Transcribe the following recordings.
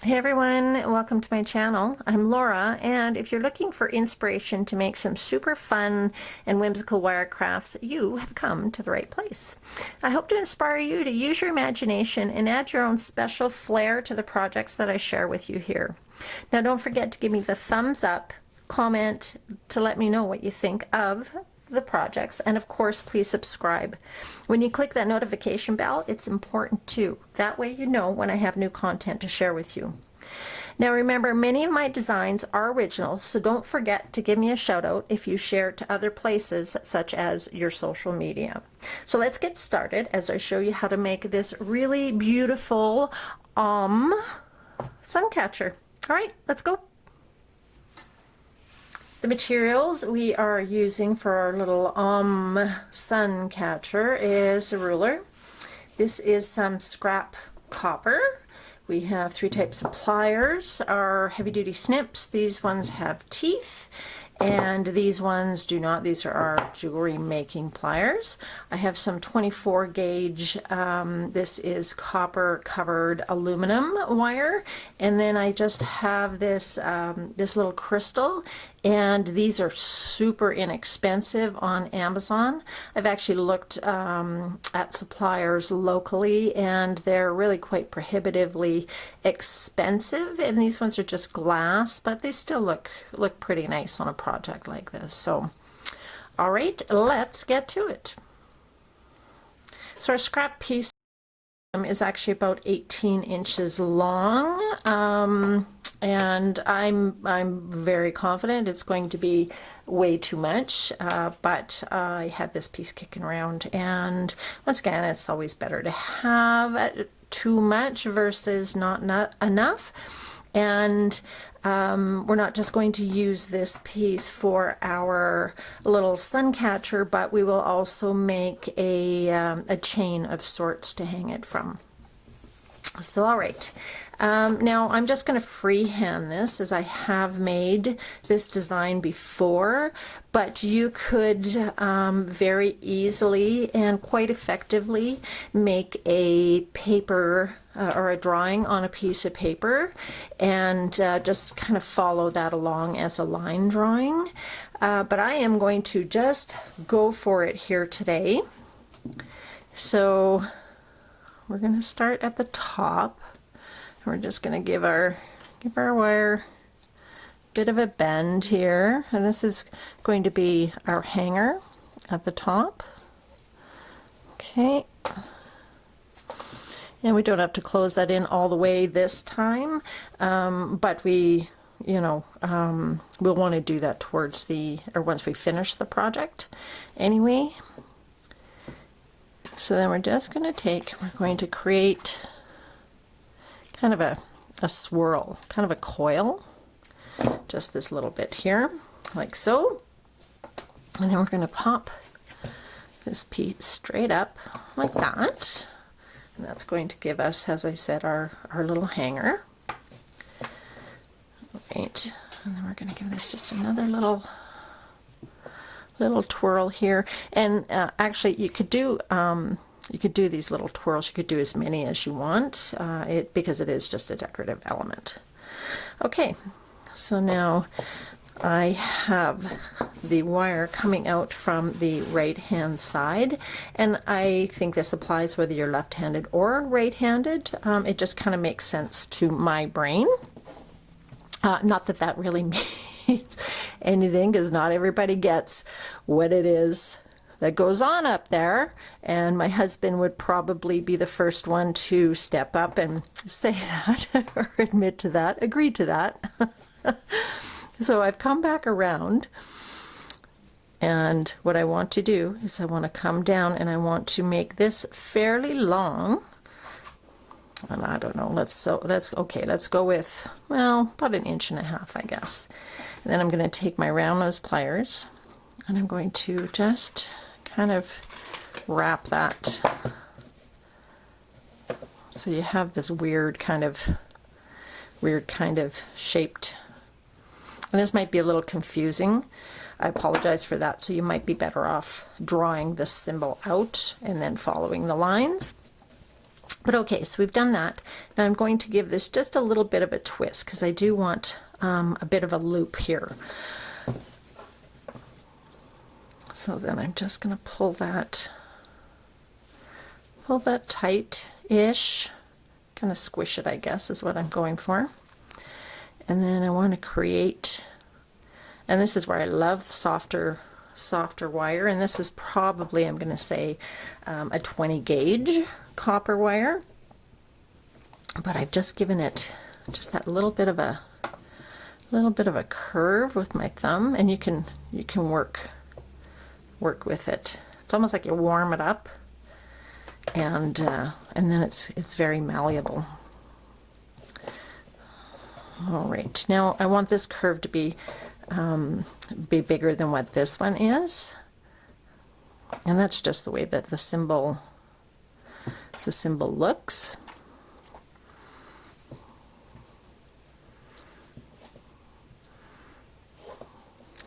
Hey everyone, welcome to my channel. I'm Laura, and if you're looking for inspiration to make some super fun and whimsical wire crafts, you have come to the right place. I hope to inspire you to use your imagination and add your own special flair to the projects that I share with you here. Now don't forget to give me the thumbs up, comment to let me know what you think of the projects, and of course please subscribe. When you click that notification bell, it's important too. That way you know when I have new content to share with you. Now remember, many of my designs are original, so don't forget to give me a shout out if you share to other places such as your social media. So let's get started as I show you how to make this really beautiful sun catcher. All right, let's go. The materials we are using for our little sun catcher is a ruler. This is some scrap copper. We have 3 types of pliers. Our heavy-duty snips, these ones have teeth, and these ones do not. These are our jewelry making pliers. I have some 24 gauge, this is copper covered aluminum wire, and then I just have this this little crystal, and these are super inexpensive on Amazon. I've actually looked at suppliers locally, and they're really quite prohibitively expensive, and these ones are just glass, but they still look pretty nice on a project like this. So all right, let's get to it. So our scrap piece is actually about 18 inches long, and I'm very confident it's going to be way too much, but I had this piece kicking around, and once again, it's always better to have too much versus not enough. And we're not just going to use this piece for our little sun catcher, but we will also make a chain of sorts to hang it from. So all right, now I'm just going to freehand this, as I have made this design before, but you could very easily and quite effectively make a paper or a drawing on a piece of paper and just kind of follow that along as a line drawing. But I am going to just go for it here today. So we're going to start at the top. We're just going to give our wire a bit of a bend here, and this is going to be our hanger at the top. Okay, and we don't have to close that in all the way this time, but we, we'll want to do that towards once we finish the project anyway. So then we're just going to create kind of a swirl, kind of a coil, just this little bit here, like so. And then we're going to pop this piece straight up like that. And that's going to give us, as I said, our little hanger. Right. And then we're going to give this just another little twirl here, and actually you could do these little twirls. You could do as many as you want, because it is just a decorative element. Okay, so now I have the wire coming out from the right hand side, and I think this applies whether you're left-handed or right-handed. It just kind of makes sense to my brain. Not that that really means anything, because not everybody gets what it is that goes on up there, and my husband would probably be the first one to step up and say that or admit to that, agree to that. So I've come back around, and what I want to do is I want to come down and I want to make this fairly long. And I don't know, let's go with, well, about 1.5 inches, I guess. And then I'm going to take my round nose pliers, and I'm going to just kind of wrap that so you have this weird kind of shaped, and this might be a little confusing. I apologize for that, so you might be better off drawing this symbol out and then following the lines. But okay, so we've done that. Now I'm going to give this just a little bit of a twist because I do want a bit of a loop here. So then I'm just going to pull that tight-ish, kind of squish it, I guess, is what I'm going for. And then I want to create, and this is where I love softer wire, and this is probably, I'm going to say, a 20 gauge copper wire, but I've just given it just that little bit of a curve with my thumb, and you can work with it. It's almost like you warm it up, and then it's very malleable. All right, now I want this curve to be bigger than what this one is, and that's just the way that the symbol looks.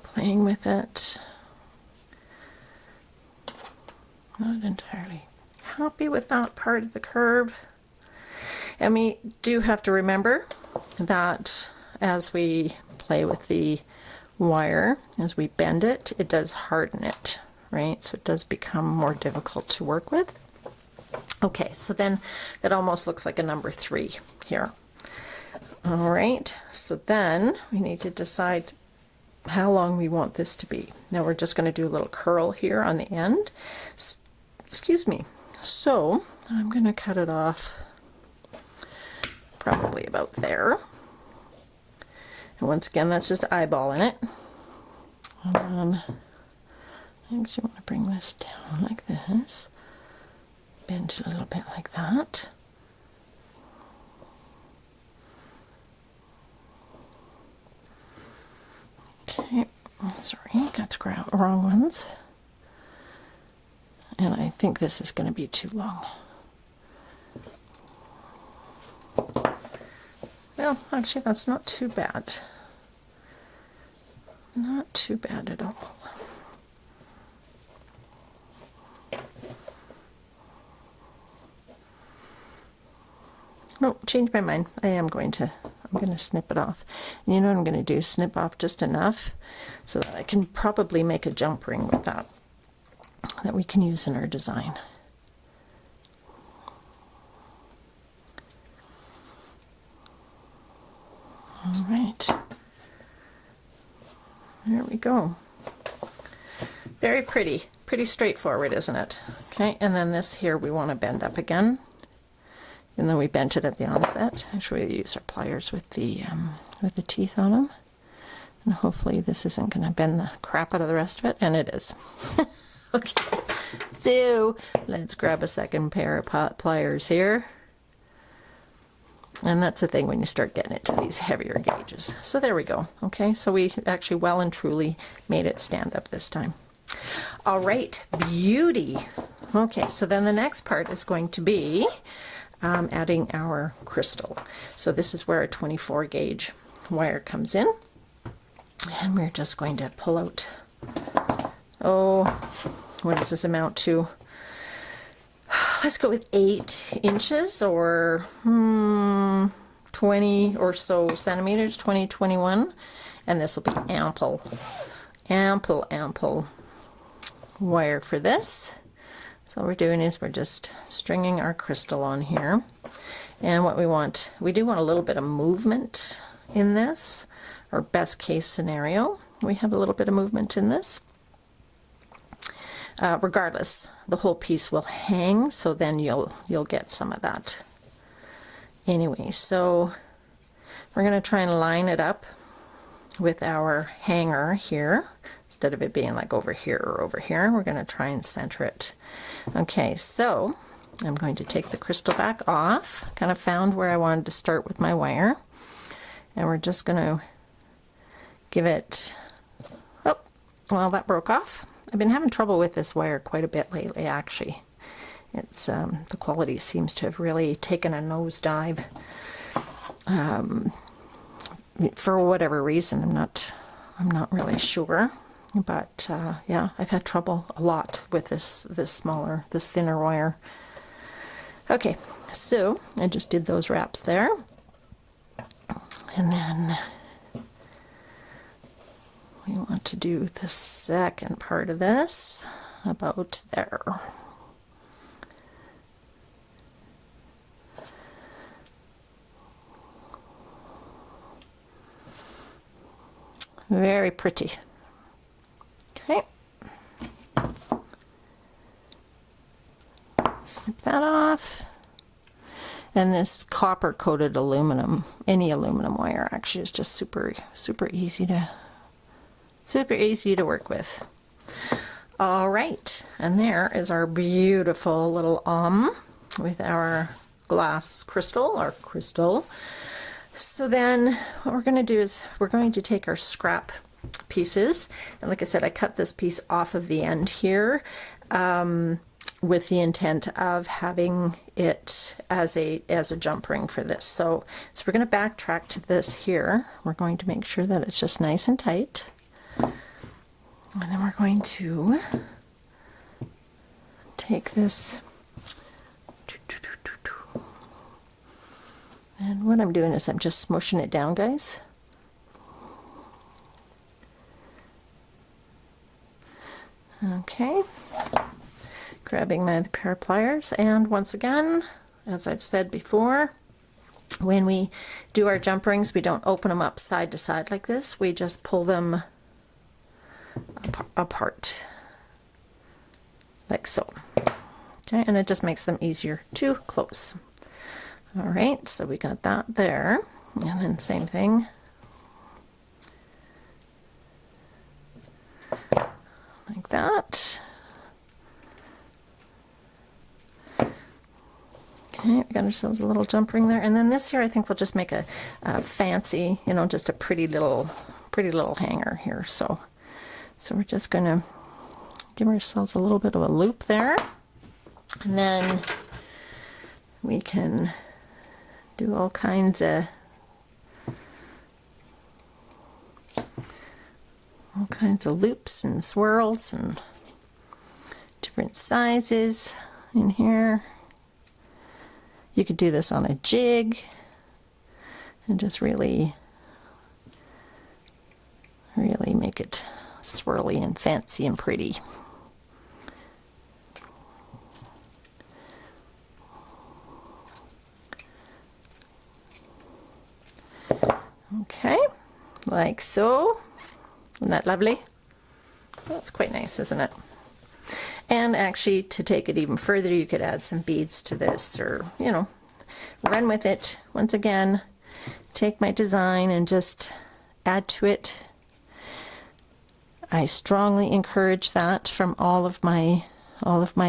Playing with it. Not entirely happy with that part of the curve. And we do have to remember that as we play with the wire, as we bend it, it does harden it, right? So it does become more difficult to work with. Okay, so then it almost looks like a number 3 here. All right, so then we need to decide how long we want this to be. Now we're just going to do a little curl here on the end. Excuse me. So I'm going to cut it off probably about there. And once again, that's just eyeballing it. And then I actually want to bring this down like this. Bend it a little bit like that. Okay, sorry, got the wrong ones. And I think this is going to be too long. Well, actually, that's not too bad. Not too bad at all. No, change my mind. I'm going to snip it off. And you know what I'm going to do? Snip off just enough so that I can probably make a jump ring with that we can use in our design. All right. There we go. Very pretty. Pretty straightforward, isn't it? Okay, and then this here we want to bend up again. And then we bent it at the onset. Actually, we use our pliers with the teeth on them. And hopefully this isn't going to bend the crap out of the rest of it, and it is. Okay, so let's grab a second pair of pliers here. And that's the thing when you start getting into these heavier gauges. So there we go. Okay, so we actually well and truly made it stand up this time. All right, beauty. Okay, so then the next part is going to be adding our crystal. So this is where our 24 gauge wire comes in. And we're just going to pull out, what does this amount to? Let's go with 8 inches or 20 or so centimeters, 20, 21. And this will be ample wire for this. So what we're doing is we're just stringing our crystal on here. And what we do want a little bit of movement in this, or best case scenario, we have a little bit of movement in this. Regardless, the whole piece will hang, so then you'll get some of that. Anyway, so we're going to try and line it up with our hanger here. Instead of it being like over here or over here, we're going to try and center it. Okay, so I'm going to take the crystal back off. Kind of found where I wanted to start with my wire. And we're just going to give it, oh, well, that broke off. I've been having trouble with this wire quite a bit lately, actually. It's the quality seems to have really taken a nosedive. For whatever reason, I'm not really sure. But yeah, I've had trouble a lot with this thinner wire. Okay, so I just did those wraps there. And then we want to do the second part of this about there. Very pretty. Okay. Snip that off. And this copper coated aluminum, any aluminum wire actually, is just super easy to work with. All right, and there is our beautiful little with our glass crystal, our crystal. So then what we're going to do is we're going to take our scrap pieces, and like I said, I cut this piece off of the end here with the intent of having it as a jump ring for this. So we're going to backtrack to this here. We're going to make sure that it's just nice and tight, and then we're going to take this. And what I'm doing is I'm just smushing it down, guys. Okay. Grabbing my pair of pliers, and once again, as I've said before, when we do our jump rings, we don't open them up side to side like this. We just pull them apart, like so. Okay, and it just makes them easier to close. All right, so we got that there, and then same thing. Like that. Okay, we got ourselves a little jump ring there, and then this here I think we'll just make a fancy, you know, just a pretty little hanger here. So we're just going to give ourselves a little bit of a loop there, and then we can do all kinds of loops and swirls and different sizes in here. You could do this on a jig and just really make it swirly and fancy and pretty. Okay, like so. Isn't that lovely? That's quite nice, isn't it? And actually, to take it even further, you could add some beads to this, or, you know, run with it. Once again, take my design and just add to it. I strongly encourage that from all of my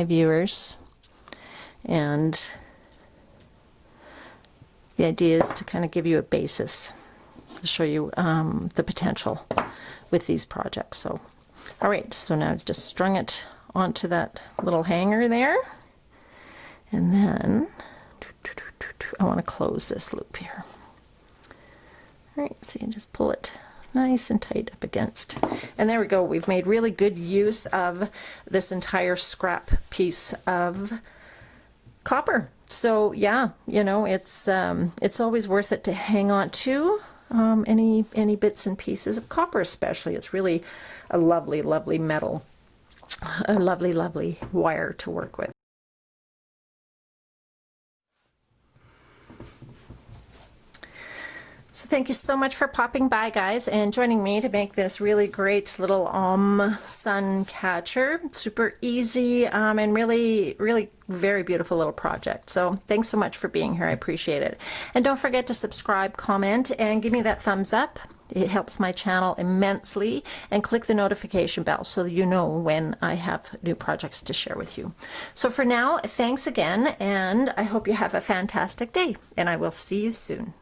viewers. And the idea is to kind of give you a basis to show you the potential with these projects. So, all right, so now I've just strung it onto that little hanger there, and then I want to close this loop here. All right, see, and just pull it nice and tight up against, and there we go. We've made really good use of this entire scrap piece of copper. So yeah, you know, it's always worth it to hang on to any bits and pieces of copper, especially. It's really a lovely metal, a lovely wire to work with. So thank you so much for popping by, guys, and joining me to make this really great little sun catcher. Super easy and really very beautiful little project. So thanks so much for being here. I appreciate it. And don't forget to subscribe, comment, and give me that thumbs up. It helps my channel immensely. And click the notification bell so that you know when I have new projects to share with you. So for now, thanks again, and I hope you have a fantastic day, and I will see you soon.